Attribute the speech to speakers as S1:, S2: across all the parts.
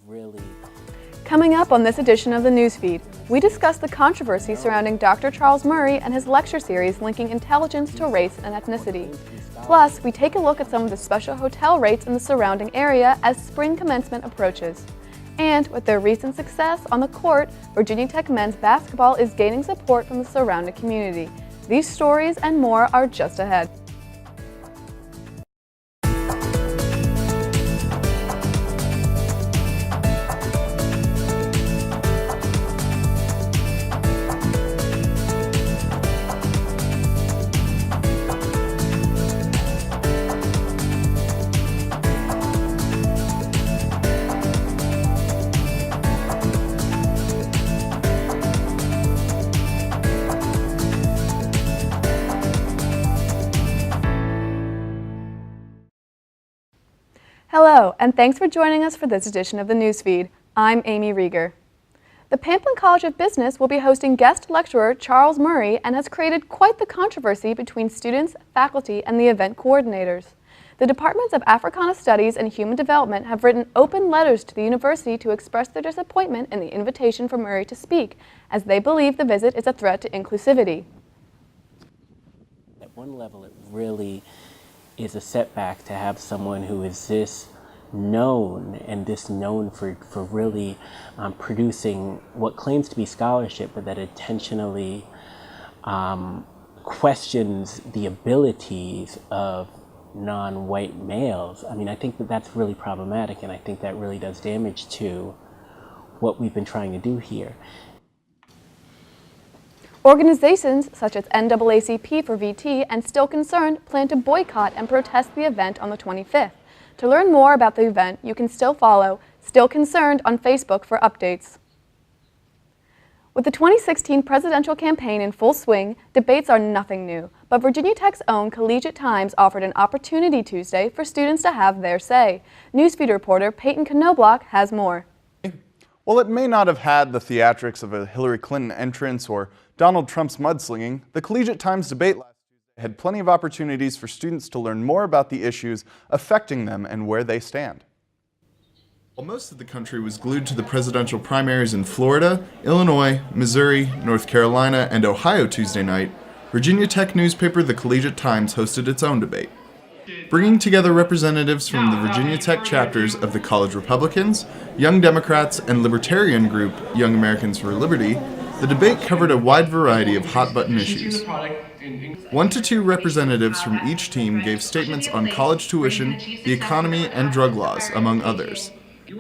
S1: really.
S2: Coming up on this edition of the Newsfeed, we discuss the controversy surrounding Dr. Charles Murray and his lecture series linking intelligence to race and ethnicity. Plus, we take a look at some of the special hotel rates in the surrounding area as spring commencement approaches. And with their recent success on the court, Virginia Tech men's basketball is gaining support from the surrounding community. These stories and more are just ahead. Hello, and thanks for joining us for this edition of the Newsfeed. I'm Amy Rieger. The Pamplin College of Business will be hosting guest lecturer Charles Murray and has created quite the controversy between students, faculty, and the event coordinators. The Departments of Africana Studies and Human Development have written open letters to the university to express their disappointment in the invitation for Murray to speak, as they believe the visit is a threat to inclusivity.
S1: At one level, it really is a setback to have someone who is this known and this known for really producing what claims to be scholarship, but that intentionally questions the abilities of non-white males. I mean, I think that that's really problematic, and I think that really does damage to what we've been trying to do here.
S2: Organizations such as NAACP for VT and Still Concerned plan to boycott and protest the event on the 25th. To learn more about the event, you can still follow Still Concerned on Facebook for updates. With the 2016 presidential campaign in full swing, debates are nothing new, but Virginia Tech's own Collegiate Times offered an opportunity Tuesday for students to have their say. Newsfeed reporter Peyton Knobloch has more.
S3: While it may not have had the theatrics of a Hillary Clinton entrance or Donald Trump's mudslinging, the Collegiate Times debate last Tuesday had plenty of opportunities for students to learn more about the issues affecting them and where they stand. While most of the country was glued to the presidential primaries in Florida, Illinois, Missouri, North Carolina, and Ohio Tuesday night, Virginia Tech newspaper The Collegiate Times hosted its own debate. Bringing together representatives from the Virginia Tech chapters of the College Republicans, Young Democrats, and libertarian group Young Americans for Liberty, the debate covered a wide variety of hot-button issues. 1 to 2 representatives from each team gave statements on college tuition, the economy, and drug laws, among others.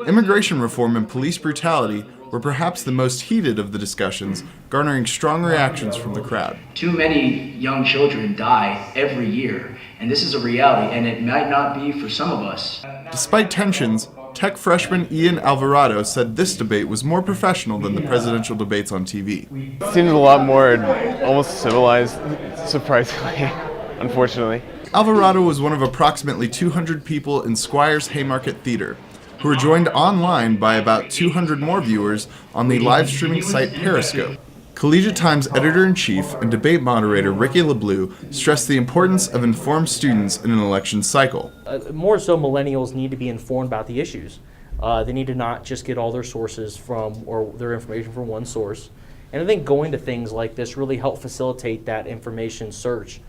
S3: Immigration reform and police brutality were perhaps the most heated of the discussions, garnering strong reactions from the crowd.
S4: Too many young children die every year, and this is a reality, and it might not be for some of us.
S3: Despite tensions, Tech freshman Ian Alvarado said this debate was more professional than the presidential debates on TV.
S5: It seems a lot more almost civilized, surprisingly, unfortunately.
S3: Alvarado was one of approximately 200 people in Squires Haymarket Theater, who were joined online by about 200 more viewers on the live streaming site Periscope. Collegiate Times editor-in-chief and debate moderator Ricky LeBlue stressed the importance of informed students in an election cycle.
S6: More so, millennials need to be informed about the issues. They need to not just get all their sources from, or their information from one source. And I think going to things like this really help facilitate that information search.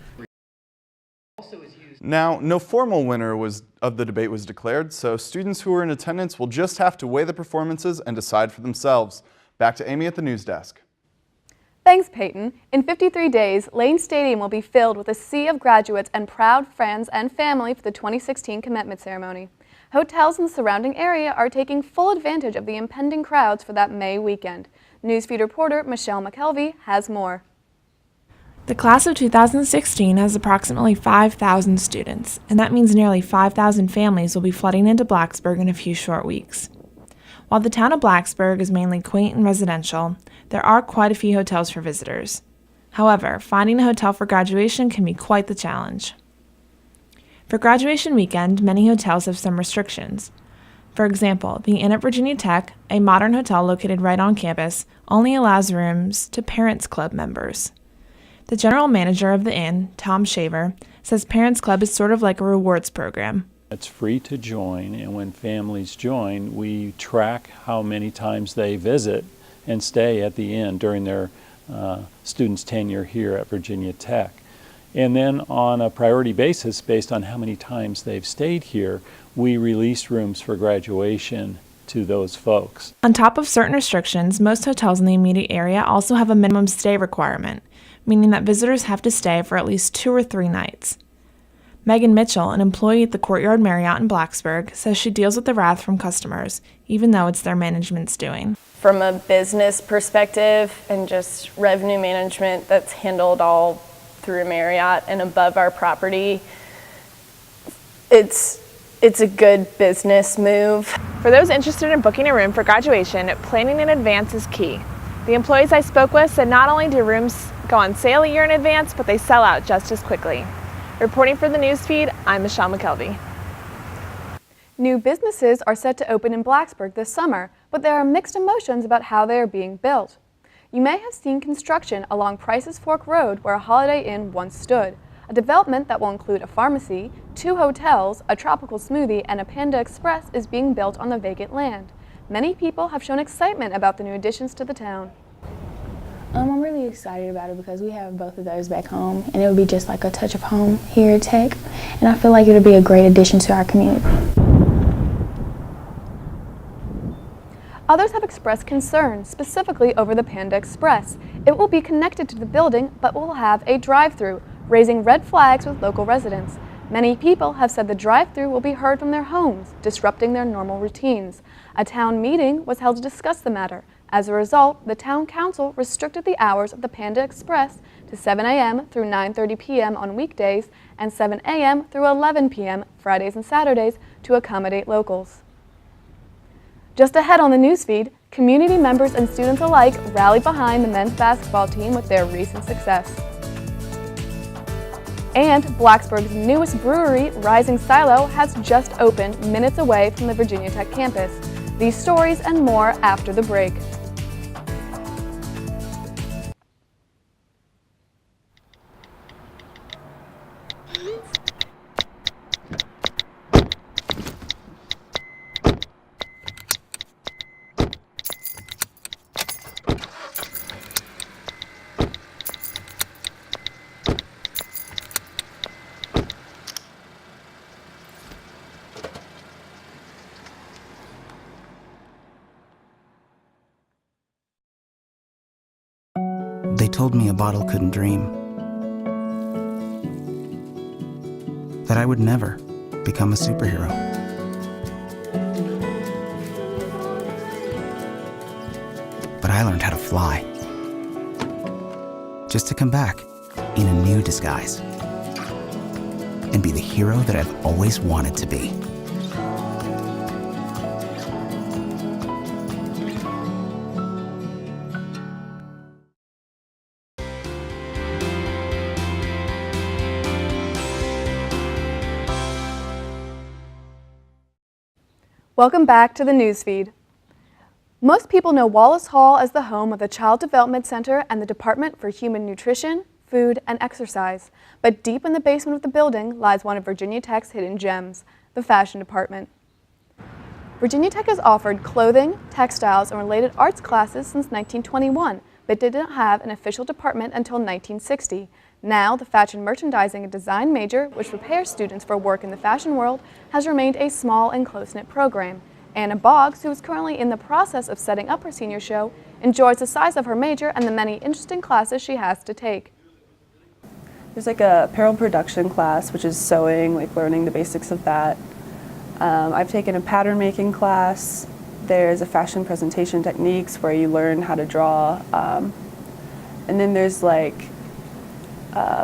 S3: Now, no formal winner of the debate was declared, so students who were in attendance will just have to weigh the performances and decide for themselves. Back to Amy at the news desk.
S2: Thanks, Peyton. In 53 days, Lane Stadium will be filled with a sea of graduates and proud friends and family for the 2016 commencement ceremony. Hotels in the surrounding area are taking full advantage of the impending crowds for that May weekend. Newsfeed reporter Michelle McKelvey has more.
S7: The class of 2016 has approximately 5,000 students, and that means nearly 5,000 families will be flooding into Blacksburg in a few short weeks. While the town of Blacksburg is mainly quaint and residential, there are quite a few hotels for visitors. However, finding a hotel for graduation can be quite the challenge. For graduation weekend, many hotels have some restrictions. For example, the Inn at Virginia Tech, a modern hotel located right on campus, only allows rooms to Parents Club members. The general manager of the inn, Tom Shaver, says Parents Club is sort of like a rewards program.
S8: It's free to join, and when families join, we track how many times they visit and stay at the inn during their students' tenure here at Virginia Tech. And then on a priority basis, based on how many times they've stayed here, we release rooms for graduation to those folks.
S7: On top of certain restrictions, most hotels in the immediate area also have a minimum stay requirement, meaning that visitors have to stay for at least 2 or 3 nights. Megan Mitchell, an employee at the Courtyard Marriott in Blacksburg, says she deals with the wrath from customers, even though it's their management's doing.
S9: From a business perspective and just revenue management that's handled all through Marriott and above our property, it's a good business move.
S7: For those interested in booking a room for graduation, planning in advance is key. The employees I spoke with said not only do rooms go on sale a year in advance, but they sell out just as quickly. Reporting for the newsfeed, I'm Michelle McKelvey.
S2: New businesses are set to open in Blacksburg this summer, but there are mixed emotions about how they are being built. You may have seen construction along Price's Fork Road where a Holiday Inn once stood, a development that will include a pharmacy, 2 hotels, a tropical smoothie, and a Panda Express is being built on the vacant land. Many people have shown excitement about the new additions to the town.
S10: I'm really excited about it because we have both of those back home, and it would be just like a touch of home here at Tech, and I feel like it would be a great addition to our community.
S2: Others have expressed concern, specifically over the Panda Express. It will be connected to the building, but will have a drive-through, raising red flags with local residents. Many people have said the drive-through will be heard from their homes, disrupting their normal routines. A town meeting was held to discuss the matter. As a result, the town council restricted the hours of the Panda Express to 7 a.m. through 9:30 p.m. on weekdays and 7 a.m. through 11 p.m. Fridays and Saturdays to accommodate locals. Just ahead on the newsfeed, community members and students alike rallied behind the men's basketball team with their recent success. And Blacksburg's newest brewery, Rising Silo, has just opened minutes away from the Virginia Tech campus. These stories and more after the break.
S11: They told me a bottle couldn't dream, that I would never become a superhero. But I learned how to fly, just to come back in a new disguise and be the hero that I've always wanted to be.
S2: Welcome back to the newsfeed. Most people know Wallace Hall as the home of the Child Development Center and the Department for Human Nutrition, Food, and Exercise. But deep in the basement of the building lies one of Virginia Tech's hidden gems, the Fashion Department. Virginia Tech has offered clothing, textiles, and related arts classes since 1921, but did not have an official department until 1960. Now, the Fashion Merchandising and Design major, which prepares students for work in the fashion world, has remained a small and close-knit program. Anna Boggs, who is currently in the process of setting up her senior show, enjoys the size of her major and the many interesting classes she has to take.
S12: There's like a apparel production class, which is sewing, like learning the basics of that. I've taken a pattern making class. There's a fashion presentation techniques where you learn how to draw. And then there's like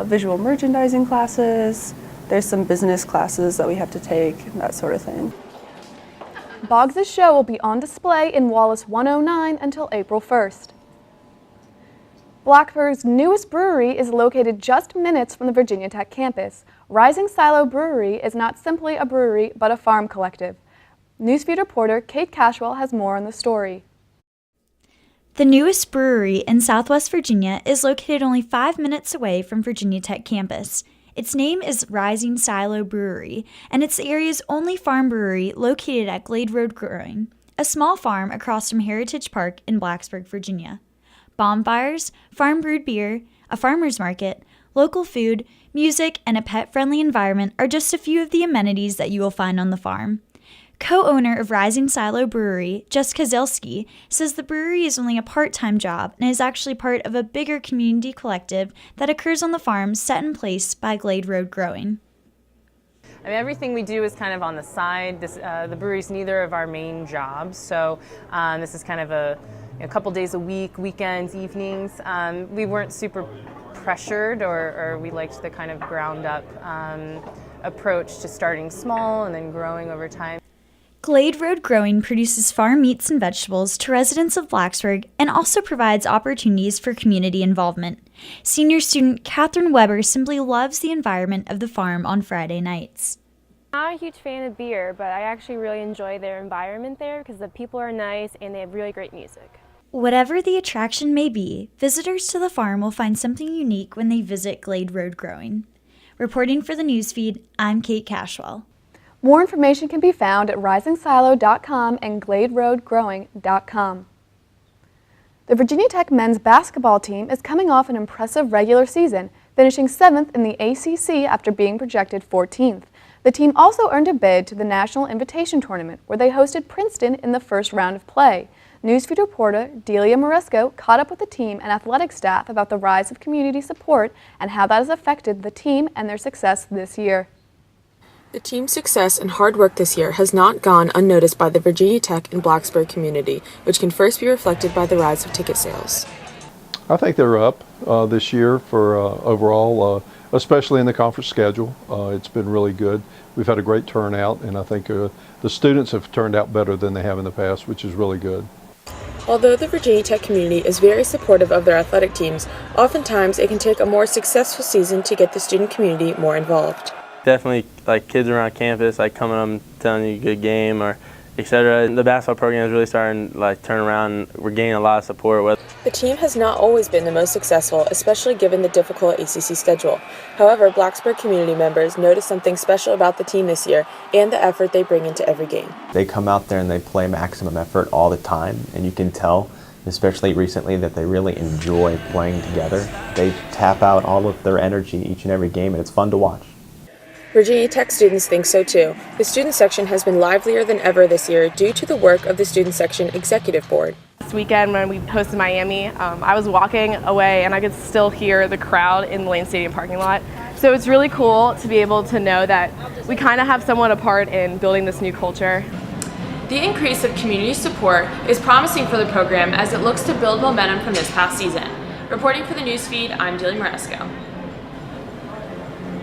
S12: visual merchandising classes. There's some business classes that we have to take, that sort of thing.
S2: Boggs' show will be on display in Wallace 109 until April 1st. Blacksburg's newest brewery is located just minutes from the Virginia Tech campus. Rising Silo Brewery is not simply a brewery, but a farm collective. Newsfeed reporter Kate Cashwell has more on the story.
S13: The newest brewery in Southwest Virginia is located only 5 minutes away from Virginia Tech campus. Its name is Rising Silo Brewery, and it's the area's only farm brewery located at Glade Road Growing, a small farm across from Heritage Park in Blacksburg, Virginia. Bonfires, farm-brewed beer, a farmer's market, local food, music, and a pet-friendly environment are just a few of the amenities that you will find on the farm. Co-owner of Rising Silo Brewery, Jessica Zelski, says the brewery is only a part-time job and is actually part of a bigger community collective that occurs on the farm set in place by Glade Road Growing.
S14: I mean, everything we do is kind of on the side. The brewery's neither of our main jobs, so this is kind of a couple days a week, weekends, evenings. We weren't super pressured, or we liked the kind of ground-up approach to starting small and then growing over time.
S13: Glade Road Growing produces farm meats and vegetables to residents of Blacksburg and also provides opportunities for community involvement. Senior student Catherine Weber simply loves the environment of the farm on Friday nights.
S15: I'm not a huge fan of beer, but I actually really enjoy their environment there because the people are nice and they have really great music.
S13: Whatever the attraction may be, visitors to the farm will find something unique when they visit Glade Road Growing. Reporting for the newsfeed, I'm Kate Cashwell.
S2: More information can be found at risingsilo.com and gladeroadgrowing.com. The Virginia Tech men's basketball team is coming off an impressive regular season, finishing 7th in the ACC after being projected 14th. The team also earned a bid to the National Invitation Tournament, where they hosted Princeton in the first round of play. Newsfeed reporter Delia Moresco caught up with the team and athletic staff about the rise of community support and how that has affected the team and their success this year.
S16: The team's success and hard work this year has not gone unnoticed by the Virginia Tech and Blacksburg community, which can first be reflected by the rise of ticket sales.
S17: I think they're up this year for overall, especially in the conference schedule. It's been really good. We've had a great turnout, and I think the students have turned out better than they have in the past, which is really good.
S16: Although the Virginia Tech community is very supportive of their athletic teams, oftentimes it can take a more successful season to get the student community more involved.
S18: Definitely, like kids around campus, like coming up and telling you a good game or etc. The basketball program is really starting to like turn around. We're gaining a lot of support.
S16: The team has not always been the most successful, especially given the difficult ACC schedule. However, Blacksburg community members noticed something special about the team this year and the effort they bring into every game.
S19: They come out there and they play maximum effort all the time, and you can tell, especially recently, that they really enjoy playing together. They tap out all of their energy each and every game, and it's fun to watch.
S16: Virginia Tech students think so too. The student section has been livelier than ever this year due to the work of the student section executive board.
S20: This weekend when we hosted Miami, I was walking away and I could still hear the crowd in the Lane Stadium parking lot. So it's really cool to be able to know that we kind of have somewhat a part in building this new culture.
S21: The increase of community support is promising for the program as it looks to build momentum from this past season. Reporting for the newsfeed, I'm Delia Moresco.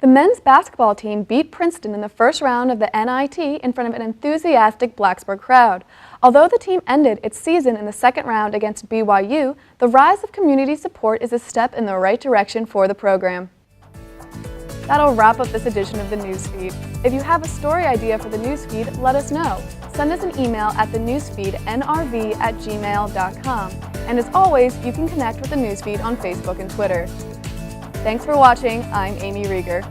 S2: The men's basketball team beat Princeton in the first round of the NIT in front of an enthusiastic Blacksburg crowd. Although the team ended its season in the second round against BYU, the rise of community support is a step in the right direction for the program. That'll wrap up this edition of the Newsfeed. If you have a story idea for the Newsfeed, let us know. Send us an email at thenewsfeednrv@gmail.com. And as always, you can connect with the Newsfeed on Facebook and Twitter. Thanks for watching. I'm Amy Rieger.